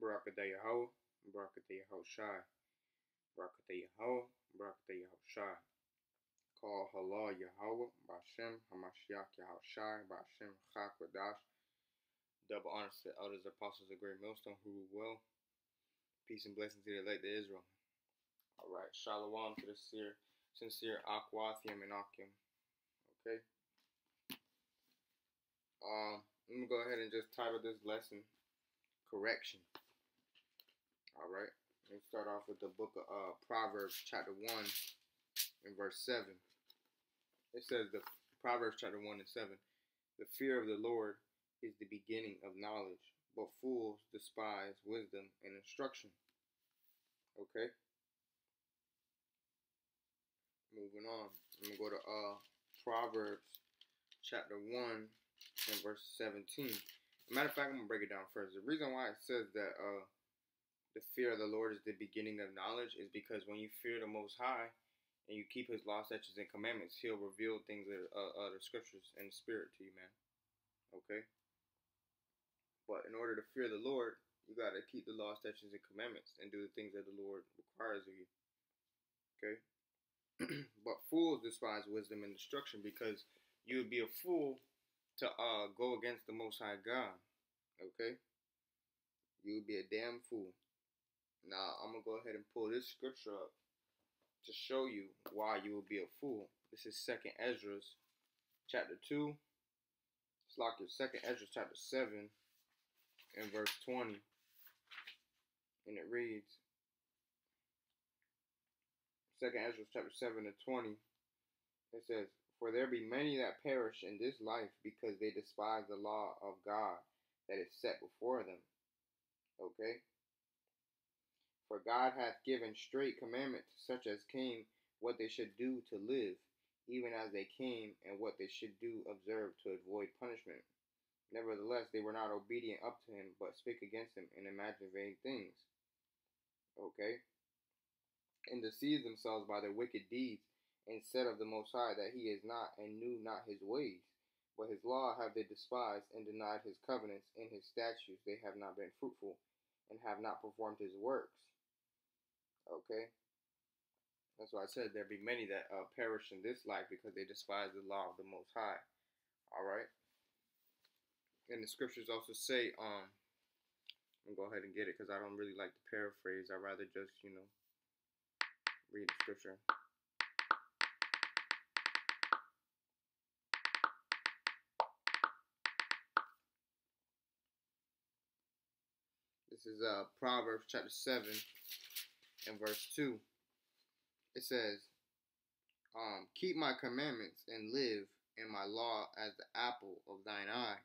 Barakatah Yahweh, Barakatah Yahushai, Barakatah Yahweh, Barakatah Yahushai. Call Halal Yahweh, Bashem, Hamashiach Yahushai, Bashem, Chakwadash. Double honors to the elders, apostles of Great Millstone who rule well. Peace and blessings to the elect of Israel. Alright, Shalom to the sincere Akwathium and Akim. Okay. I'm gonna go ahead and just title this lesson Correction. Alright. Let's start off with the book of Proverbs chapter 1 and verse 7. It says the Proverbs chapter 1 and 7. The fear of the Lord is the beginning of knowledge, but fools despise wisdom and instruction. Okay. Moving on. I'm gonna go to Proverbs chapter 1 and verse 17. As a matter of fact, I'm gonna break it down first. The reason why it says that the fear of the Lord is the beginning of knowledge is because when you fear the Most High and you keep His law, statutes, and commandments, He'll reveal things of the scriptures and the Spirit to you, man. Okay. But in order to fear the Lord, you gotta keep the law, statutes, and commandments and do the things that the Lord requires of you. Okay. But fools despise wisdom and instruction because you would be a fool to go against the Most High God. Okay. You would be a damn fool. Now, I'm going to go ahead and pull this scripture up to show you why you will be a fool. This is 2nd Ezra chapter 2. It's like your 2nd Ezra chapter 7 and verse 20. And it reads, 2nd Ezra chapter 7 and 20. It says, For there be many that perish in this life because they despise the law of God that is set before them. Okay? For God hath given straight commandments such as came what they should do to live, even as they came, and what they should do observe to avoid punishment. Nevertheless, they were not obedient up to him, but spake against him, and imagined vain things. Okay? And deceived themselves by their wicked deeds, and said of the Most High that he is not, and knew not his ways. But his law have they despised, and denied his covenants, and his statutes they have not been fruitful, and have not performed his works. Okay? That's why I said there be many that perish in this life because they despise the law of the Most High. Alright? And the scriptures also say, I'm going to go ahead and get it because I don't really like to paraphrase. I'd rather just, read the scripture. This is Proverbs chapter 7 and verse 2. It says, keep my commandments and live, and my law as the apple of thine eye.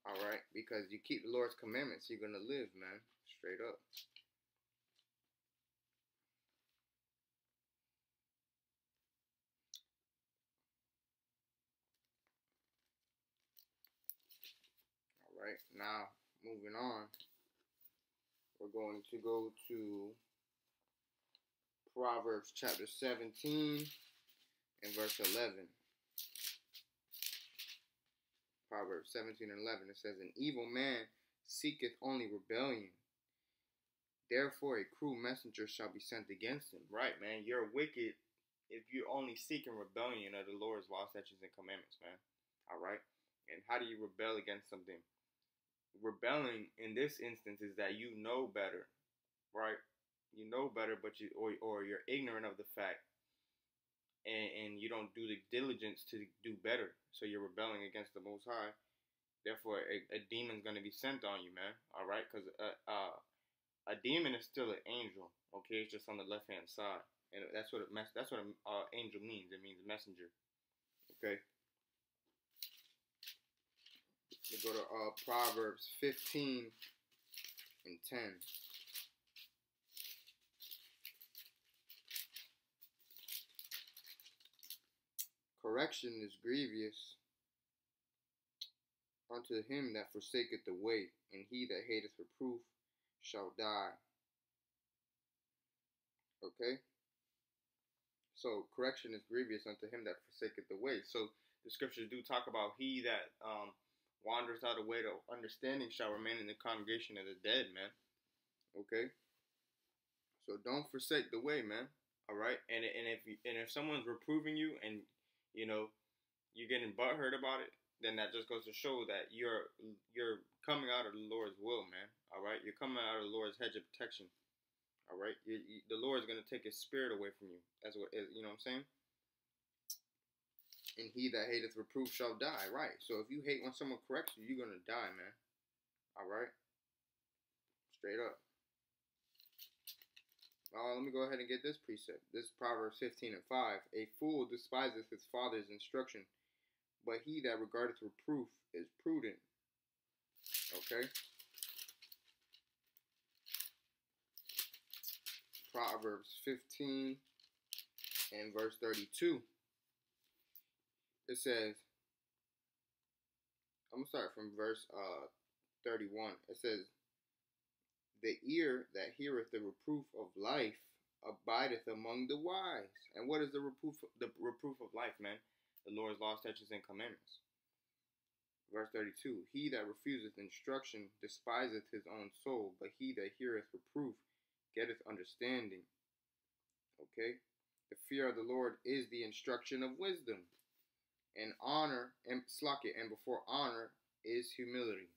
Alright? Because you keep the Lord's commandments, you're going to live, man. Straight up. Alright, now moving on. We're going to go to Proverbs chapter 17 and verse 11. Proverbs 17 and 11. It says, An evil man seeketh only rebellion. Therefore a cruel messenger shall be sent against him. Right, man. You're wicked if you're only seeking rebellion of the Lord's law, statutes, and commandments, man. Alright? And how do you rebel against something? Rebelling in this instance is that you know better, right? You know better, but or you're ignorant of the fact, and you don't do the diligence to do better. So you're rebelling against the Most High. Therefore, a demon's gonna be sent on you, man. All right, because a demon is still an angel. Okay, it's just on the left hand side, and that's what an angel means. It means messenger. Okay. We go to Proverbs 15 and 10. Correction is grievous unto him that forsaketh the way, and he that hateth reproof shall die. Okay? So correction is grievous unto him that forsaketh the way. So the scriptures do talk about he that wanders out of the way to understanding shall remain in the congregation of the dead, man. Okay? So don't forsake the way, man. All right? And if someone's reproving you and, you know, you're getting butthurt about it, then that just goes to show that you're coming out of the Lord's will, man. All right? You're coming out of the Lord's hedge of protection. All right? The Lord's going to take his spirit away from you. That's what, you know what I'm saying? And he that hateth reproof shall die. Right. So if you hate when someone corrects you, you're going to die, man. All right? Straight up. Let me go ahead and get this precept. This is Proverbs 15:5. A fool despiseth his father's instruction, but he that regardeth reproof is prudent. Okay? Proverbs 15 and verse 32. It says, I'm going to start from verse 31. It says, the ear that heareth the reproof of life abideth among the wise. And what is the reproof of life, man? The Lord's law, statutes, and commandments. Verse 32, he that refuseth instruction despiseth his own soul, but he that heareth reproof getteth understanding. Okay? The fear of the Lord is the instruction of wisdom. And honor, and before honor is humility.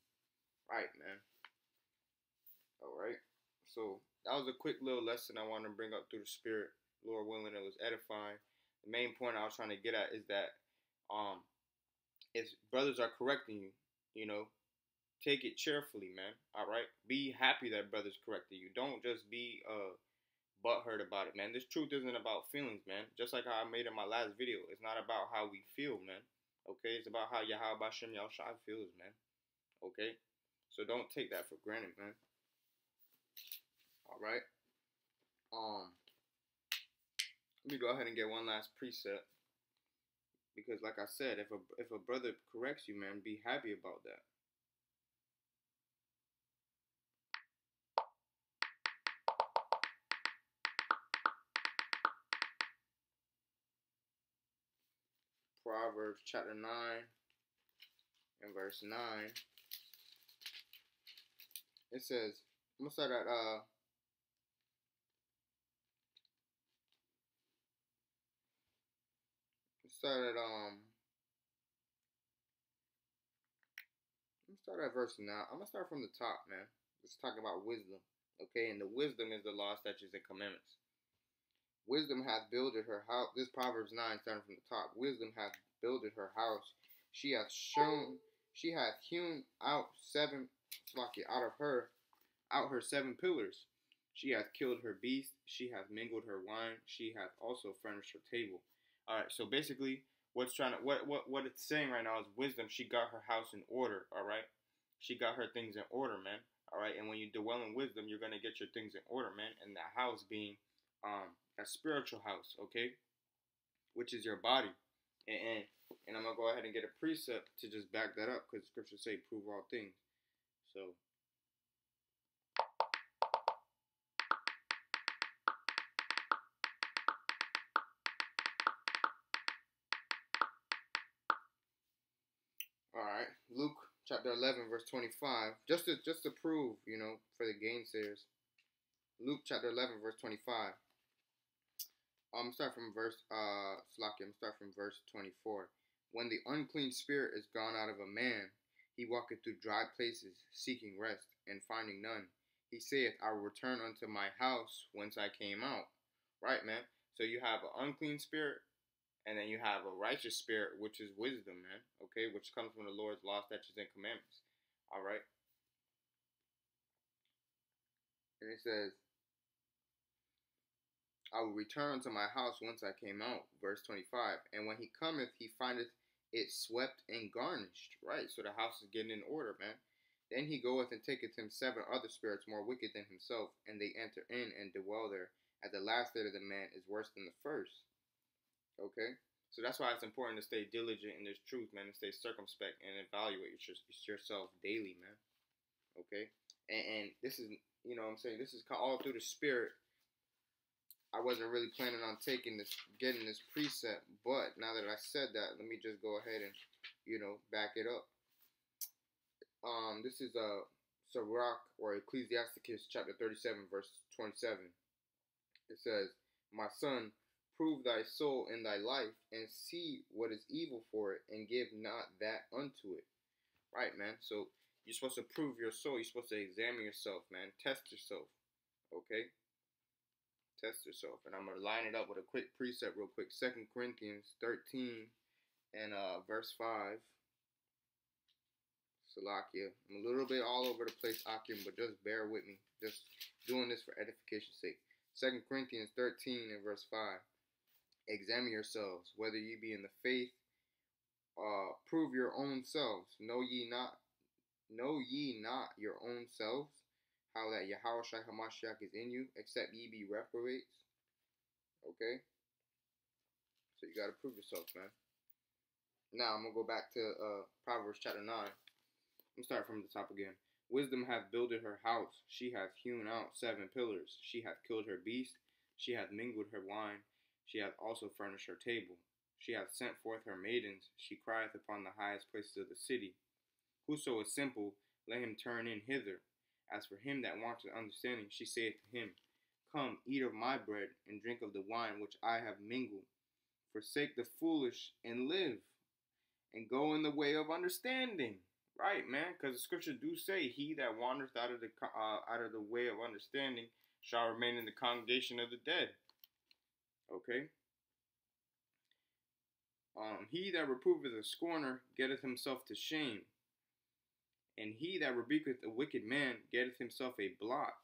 Right, man. Alright. So, that was a quick little lesson I wanted to bring up through the Spirit. Lord willing, it was edifying. The main point I was trying to get at is that, if brothers are correcting you, you know, take it cheerfully, man. Alright? Be happy that brothers correcting you. Don't just be, butthurt about it, man. This truth isn't about feelings, man. Just like how I made in my last video, it's not about how we feel, man. Okay, it's about how Yahweh Bashem Yahushua feels, man. Okay, so don't take that for granted, man. All right. Let me go ahead and get one last precept, because, like I said, if a brother corrects you, man, be happy about that. Proverbs chapter 9 and verse 9. It says, I'm going to start at, verse 9. I'm going to start from the top, man. It's talking about wisdom. Okay, and the wisdom is the law, statutes, and commandments. Wisdom hath builded her house. This Proverbs 9 starting from the top. Wisdom hath builded her house. She hath hewn out her 7 pillars. She hath killed her beast. She hath mingled her wine. She hath also furnished her table. All right. So basically, what it's saying right now is wisdom. She got her house in order. All right. She got her things in order, man. All right. And when you dwell in wisdom, you're gonna get your things in order, man. And the house being a spiritual house, okay, which is your body. And I'm gonna go ahead and get a precept to just back that up, because scriptures say prove all things. So all right, Luke chapter 11 verse 25, just to prove, you know, for the gainsayers. Luke chapter 11 verse 25. I'm start from verse 24. When the unclean spirit is gone out of a man, he walketh through dry places, seeking rest, and finding none. He saith, I will return unto my house whence I came out. Right, man? So you have an unclean spirit, and then you have a righteous spirit, which is wisdom, man. Okay, which comes from the Lord's law, statutes, and commandments. All right. And it says, I will return unto my house whence I came out. Verse 25. And when he cometh, he findeth it swept and garnished. Right, so the house is getting in order, man. Then he goeth and taketh him 7 other spirits more wicked than himself, and they enter in and dwell there. At the last state of the man is worse than the first. Okay? So that's why it's important to stay diligent in this truth, man, and stay circumspect and evaluate yourself daily, man. Okay? And this is, you know what I'm saying, this is all through the Spirit. I wasn't really planning on getting this precept, but now that I said that, let me just go ahead and, you know, back it up. This is Sirach or Ecclesiasticus chapter 37, verse 27. It says, "My son, prove thy soul in thy life, and see what is evil for it, and give not that unto it." Right, man. So you're supposed to prove your soul. You're supposed to examine yourself, man. Test yourself. Okay? Test yourself. And I'm going to line it up with a quick precept real quick. 2 Corinthians 13 and verse 5. Salakia. I'm a little bit all over the place, Akim, but just bear with me. Just doing this for edification's sake. 2 Corinthians 13 and verse 5. Examine yourselves, whether ye be in the faith. Prove your own selves. Know ye not your own selves, how that Yahushua Hamashiach is in you, except ye be reprobates. Okay? So you got to prove yourself, man. Now I'm going to go back to Proverbs chapter 9. I'm going to start from the top again. "Wisdom hath builded her house. She hath hewn out 7 pillars. She hath killed her beast. She hath mingled her wine. She hath also furnished her table. She hath sent forth her maidens. She crieth upon the highest places of the city. Whoso is simple, let him turn in hither. As for him that wanteth understanding, she saith to him, Come, eat of my bread, and drink of the wine which I have mingled. Forsake the foolish, and live, and go in the way of understanding." Right, man, because the scriptures do say, "He that wandereth out of the way of understanding shall remain in the congregation of the dead." Okay. "He that reproveth a scorner getteth himself to shame, and he that rebuketh a wicked man getteth himself a blot."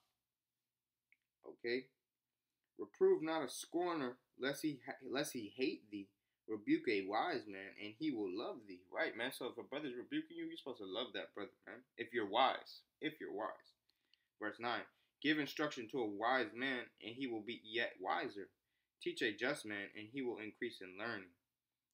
Okay. "Reprove not a scorner, lest he hate thee. Rebuke a wise man, and he will love thee." Right, man. So if a brother's rebuking you, you're supposed to love that brother, man. If you're wise. Verse 9. "Give instruction to a wise man, and he will be yet wiser. Teach a just man, and he will increase in learning."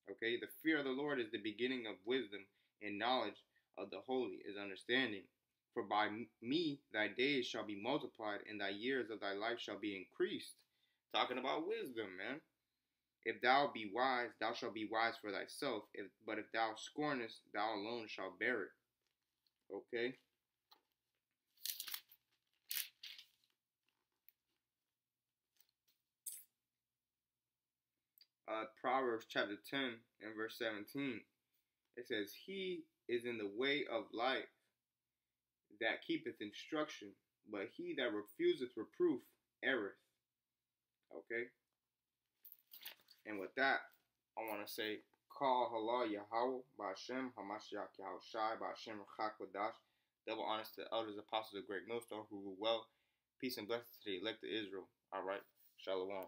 Okay. "The fear of the Lord is the beginning of wisdom, and knowledge of the holy is understanding. For by me thy days shall be multiplied, and thy years of thy life shall be increased." Talking about wisdom, man. "If thou be wise, thou shalt be wise for thyself. But if thou scornest, thou alone shalt bear it." Okay. Proverbs chapter 10 and verse 17. It says, "He is in the way of life that keepeth instruction, but he that refuseth reproof erreth." Okay. And with that, I want to say, Call Halal Yahweh, Ba'Shem, Hamashiach Yahushai, Ba'Shem Rachak Wadash. Double honors to the elders, apostles of Great Millstone who rule well. Peace and blessings to the elect of Israel. All right. Shalom.